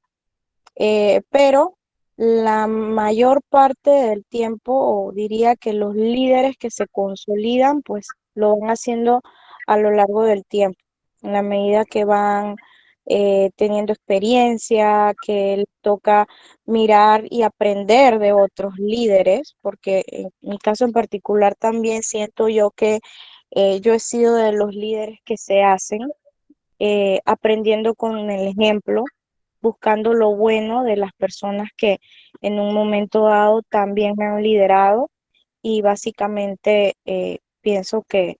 Pero la mayor parte del tiempo, o diría que los líderes que se consolidan, pues lo van haciendo a lo largo del tiempo, en la medida que van teniendo experiencia, que les toca mirar y aprender de otros líderes, porque en mi caso en particular también siento yo que yo he sido de los líderes que se hacen, aprendiendo con el ejemplo, buscando lo bueno de las personas que en un momento dado también me han liderado, y básicamente pienso que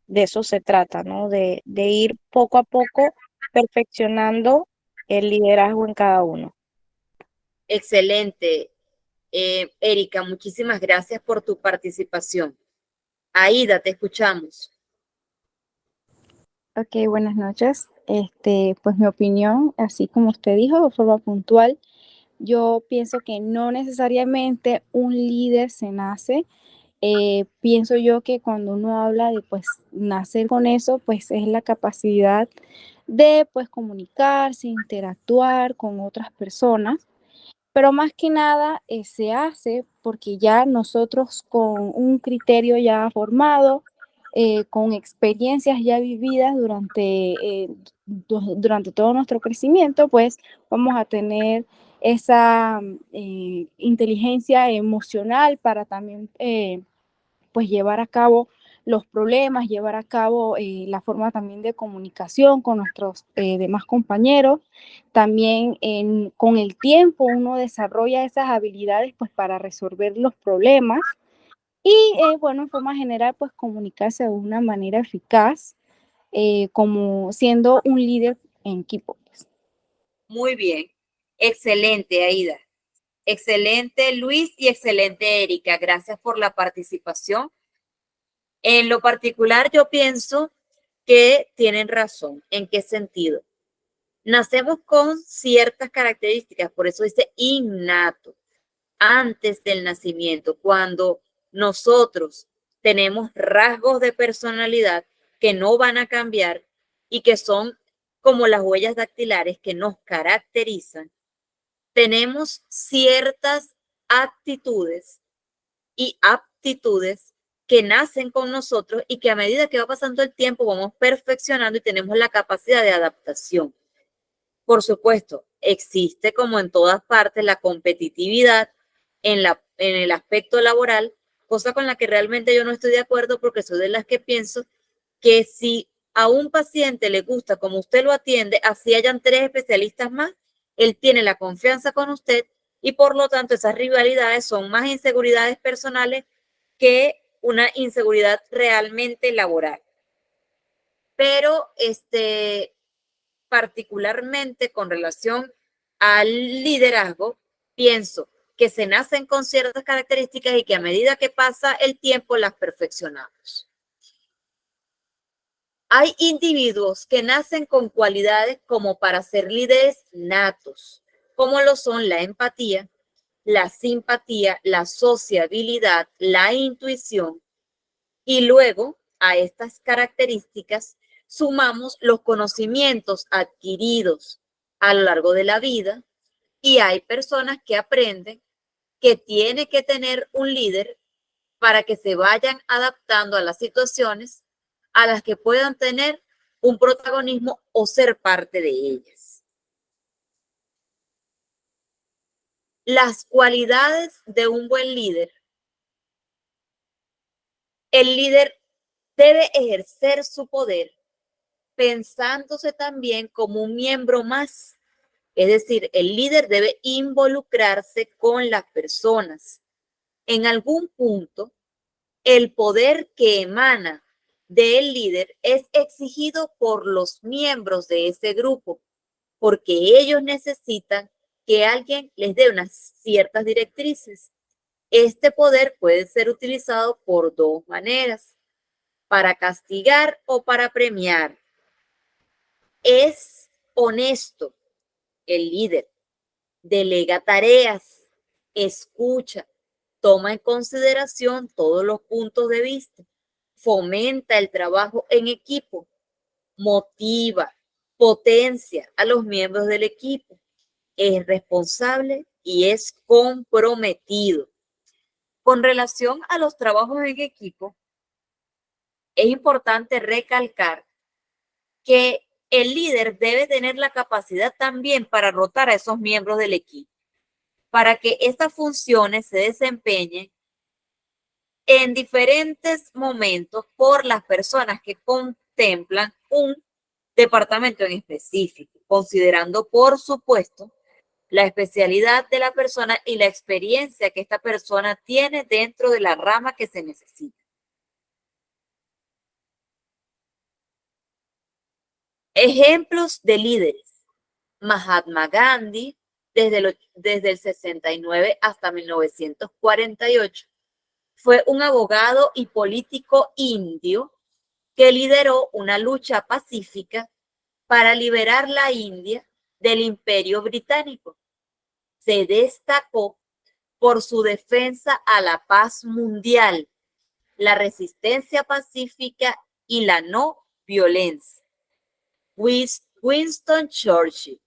de eso se trata, ¿no? De ir poco a poco perfeccionando el liderazgo en cada uno. Excelente. Erika, muchísimas gracias por tu participación. Aida, te escuchamos. Ok, buenas noches. Pues mi opinión, así como usted dijo, de forma puntual, yo pienso que no necesariamente un líder se nace. Pienso yo que cuando uno habla de pues nacer con eso, pues es la capacidad de pues comunicarse, interactuar con otras personas, pero más que nada se hace porque ya nosotros con un criterio ya formado, con experiencias ya vividas durante todo nuestro crecimiento, pues vamos a tener esa inteligencia emocional para también pues llevar a cabo los problemas, llevar a cabo la forma también de comunicación con nuestros demás compañeros. También con el tiempo uno desarrolla esas habilidades pues para resolver los problemas y bueno, en forma general pues comunicarse de una manera eficaz, como siendo un líder en equipo, pues. Muy bien. Excelente, Aida. Excelente, Luis, y excelente, Erika. Gracias por la participación. En lo particular, yo pienso que tienen razón. ¿En qué sentido? Nacemos con ciertas características, por eso dice innato, antes del nacimiento, cuando nosotros tenemos rasgos de personalidad que no van a cambiar y que son como las huellas dactilares que nos caracterizan. Tenemos ciertas actitudes y aptitudes que nacen con nosotros y que a medida que va pasando el tiempo vamos perfeccionando y tenemos la capacidad de adaptación. Por supuesto, existe como en todas partes la competitividad en el aspecto laboral, cosa con la que realmente yo no estoy de acuerdo, porque soy de las que pienso que si a un paciente le gusta como usted lo atiende, así hayan 3 especialistas más, él tiene la confianza con usted y por lo tanto esas rivalidades son más inseguridades personales que una inseguridad realmente laboral. Pero particularmente con relación al liderazgo, pienso que se nacen con ciertas características y que a medida que pasa el tiempo las perfeccionamos. Hay individuos que nacen con cualidades como para ser líderes natos, como lo son la empatía, la simpatía, la sociabilidad, la intuición, y luego a estas características sumamos los conocimientos adquiridos a lo largo de la vida, y hay personas que aprenden que tiene que tener un líder para que se vayan adaptando a las situaciones a las que puedan tener un protagonismo o ser parte de ellas. Las cualidades de un buen líder. El líder debe ejercer su poder pensándose también como un miembro más. Es decir, el líder debe involucrarse con las personas. En algún punto, el poder que emana del líder es exigido por los miembros de ese grupo, porque ellos necesitan que alguien les dé unas ciertas directrices. Este poder puede ser utilizado por dos maneras, para castigar o para premiar. Es honesto el líder, delega tareas, escucha, toma en consideración todos los puntos de vista, fomenta el trabajo en equipo, motiva, potencia a los miembros del equipo, es responsable y es comprometido. Con relación a los trabajos en equipo, es importante recalcar que el líder debe tener la capacidad también para rotar a esos miembros del equipo, para que estas funciones se desempeñen en diferentes momentos por las personas que contemplan un departamento en específico, considerando, por supuesto, la especialidad de la persona y la experiencia que esta persona tiene dentro de la rama que se necesita. Ejemplos de líderes. Mahatma Gandhi, desde el 69 hasta 1948, fue un abogado y político indio que lideró una lucha pacífica para liberar la India del Imperio Británico. Se destacó por su defensa a la paz mundial, la resistencia pacífica y la no violencia. Winston Churchill,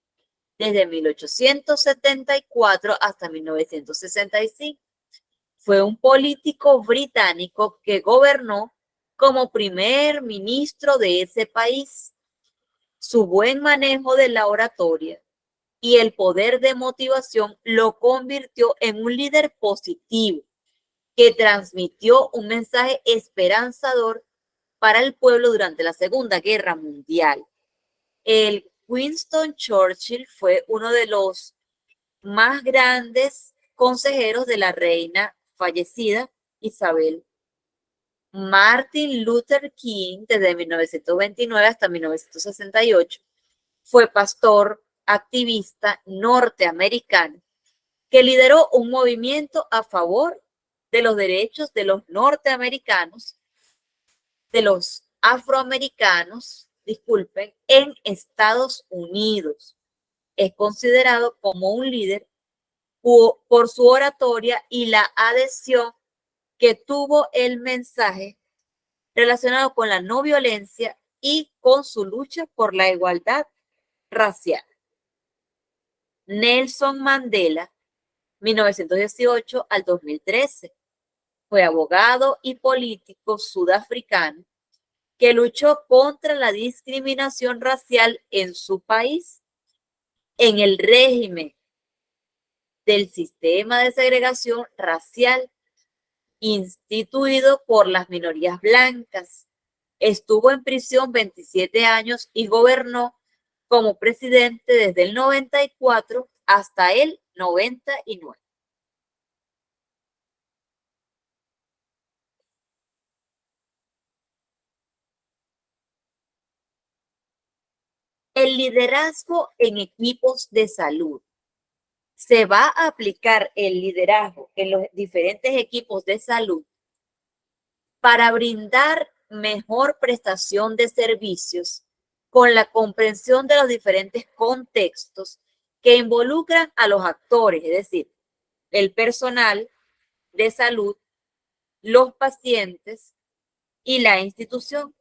desde 1874 hasta 1965, fue un político británico que gobernó como primer ministro de ese país. Su buen manejo de la oratoria y el poder de motivación lo convirtió en un líder positivo que transmitió un mensaje esperanzador para el pueblo durante la Segunda Guerra Mundial. El Winston Churchill fue uno de los más grandes consejeros de la reina fallecida Isabel. Martin Luther King, desde 1929 hasta 1968, fue pastor, activista norteamericano que lideró un movimiento a favor de los derechos de los norteamericanos, de los afroamericanos, en Estados Unidos. Es considerado como un líder por su oratoria y la adhesión que tuvo el mensaje relacionado con la no violencia y con su lucha por la igualdad racial. Nelson Mandela, 1918 al 2013, fue abogado y político sudafricano que luchó contra la discriminación racial en su país. En el régimen del sistema de segregación racial instituido por las minorías blancas, estuvo en prisión 27 años y gobernó como presidente desde el 94 hasta el 99. El liderazgo en equipos de salud. Se va a aplicar el liderazgo en los diferentes equipos de salud para brindar mejor prestación de servicios con la comprensión de los diferentes contextos que involucran a los actores, es decir, el personal de salud, los pacientes y la institución,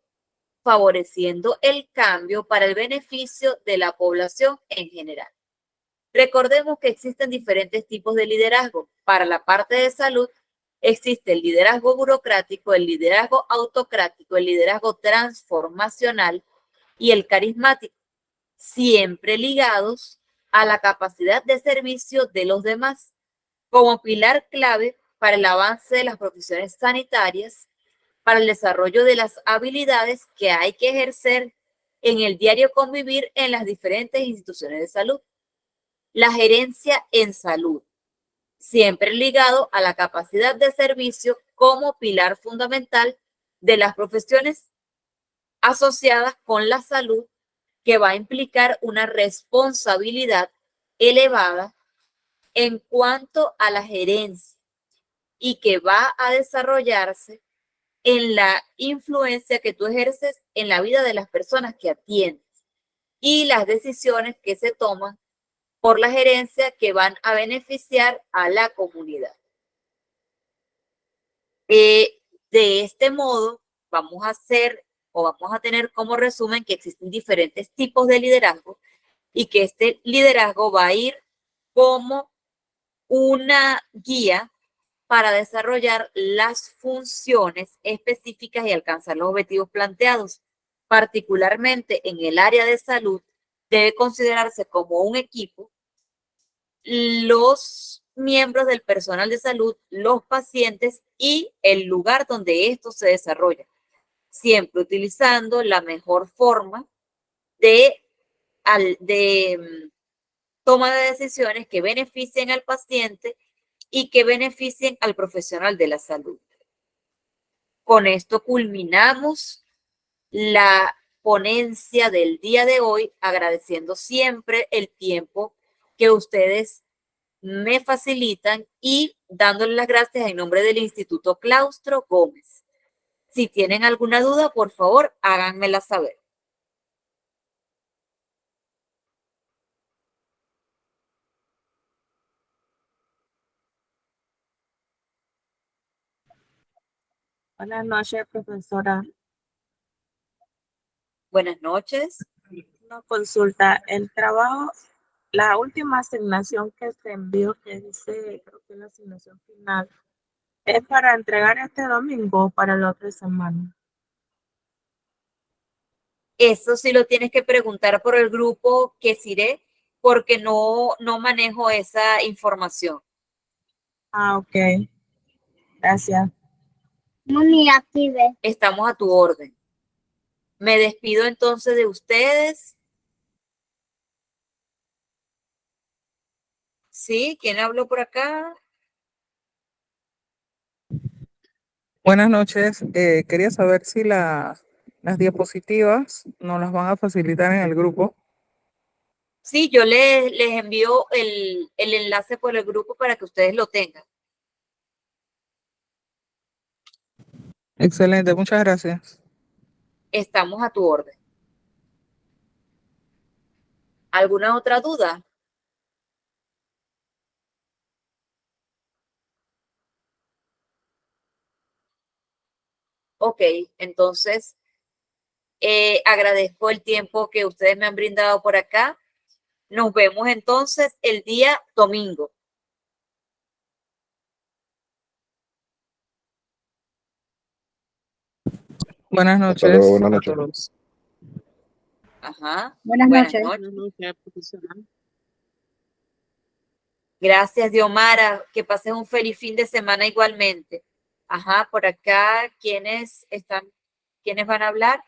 favoreciendo el cambio para el beneficio de la población en general. Recordemos que existen diferentes tipos de liderazgo. Para la parte de salud existe el liderazgo burocrático, el liderazgo autocrático, el liderazgo transformacional y el carismático, siempre ligados a la capacidad de servicio de los demás como pilar clave para el avance de las profesiones sanitarias, para el desarrollo de las habilidades que hay que ejercer en el diario convivir en las diferentes instituciones de salud. La gerencia en salud, siempre ligado a la capacidad de servicio como pilar fundamental de las profesiones asociadas con la salud, que va a implicar una responsabilidad elevada en cuanto a la gerencia y que va a desarrollarse en la influencia que tú ejerces en la vida de las personas que atiendes y las decisiones que se toman por la gerencia que van a beneficiar a la comunidad. De este modo, vamos a hacer o vamos a tener como resumen que existen diferentes tipos de liderazgo y que este liderazgo va a ir como una guía para desarrollar las funciones específicas y alcanzar los objetivos planteados. Particularmente en el área de salud, debe considerarse como un equipo los miembros del personal de salud, los pacientes y el lugar donde esto se desarrolla, siempre utilizando la mejor forma de toma de decisiones que beneficien al paciente y que beneficien al profesional de la salud. Con esto culminamos la ponencia del día de hoy, agradeciendo siempre el tiempo que ustedes me facilitan y dándole las gracias en nombre del Instituto Claustro Gómez. Si tienen alguna duda, por favor, háganmela saber. Buenas noches, profesora. Buenas noches. Una consulta. El trabajo, la última asignación que se envió, que dice, creo que es la asignación final, ¿es para entregar este domingo o para la otra semana? Eso sí lo tienes que preguntar por el grupo que iré, porque no manejo esa información. Ah, ok. Gracias. Estamos a tu orden. Me despido entonces de ustedes. ¿Sí? ¿Quién habló por acá? Buenas noches. Quería saber si las diapositivas nos las van a facilitar en el grupo. Sí, yo les envío el enlace por el grupo para que ustedes lo tengan. Excelente, muchas gracias. Estamos a tu orden. ¿Alguna otra duda? Ok, entonces agradezco el tiempo que ustedes me han brindado por acá. Nos vemos entonces el día domingo. Buenas Hasta luego, noches buenas a noches. todos. Ajá. Buenas noches. Buenas noches, profesora. Gracias, Diomara. Que pases un feliz fin de semana igualmente. Ajá, por acá, ¿quiénes van a hablar?